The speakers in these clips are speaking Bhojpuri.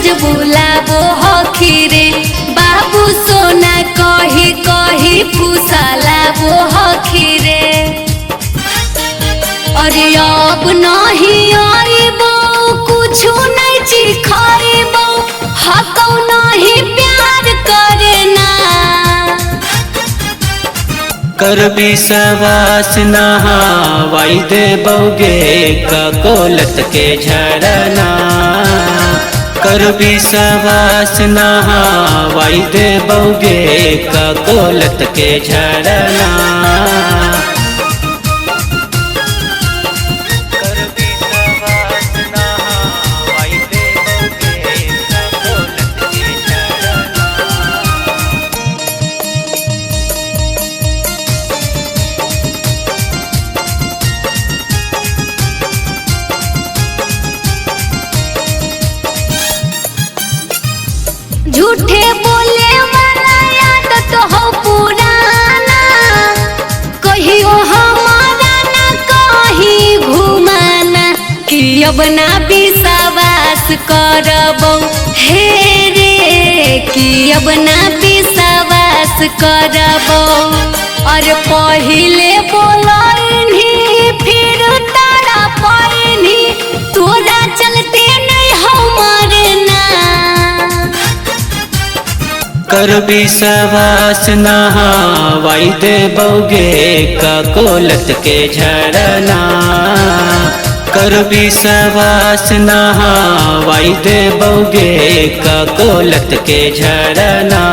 नीरज बुलाबो हखिरे बाबू सोना कही कही फुसलाबो हखिरे। अरे अब नहीं आइबो कुछु नहीं चिखाइबो हकौ नहीं प्यार करना। कर विश्वास नहावाई दे बौगे ककोलत के झरना। कर विश्वास नहावाई दे बौगे ककोलत के झरना। झूठे बोले वाला आदत हो पुराना कहियो हमारा ना कहीं घुमाना कि अब ना विश्वास करबो हे रे कि अब ना विश्वास करबो। और पहिले बोलनी फिर तारा पैनी तोरा चलते नहीं हमारे ना। कर विश्वास नहावाई दे बौगे ककोलत के झरना। कर विश्वास नहावाई दे बौगे ककोलत के झरना।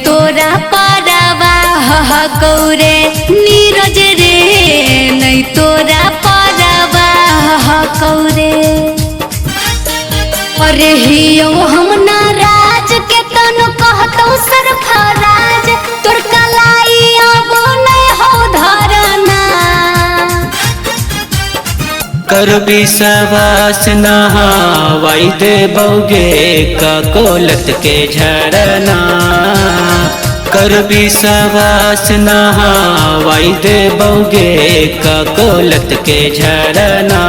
तोरा परवा कौरे नीरज रे नहीं तोरा परवा कौरे। अरे हियो हम नाराज के तनु कहतो सरफराज तोर कलाई अब नहीं हो धरना। कर विश्वास नहावाई दे बौगे ककोलत के झरना। कर विश्वास नहावाई दे बौगे ककोलत के झरना।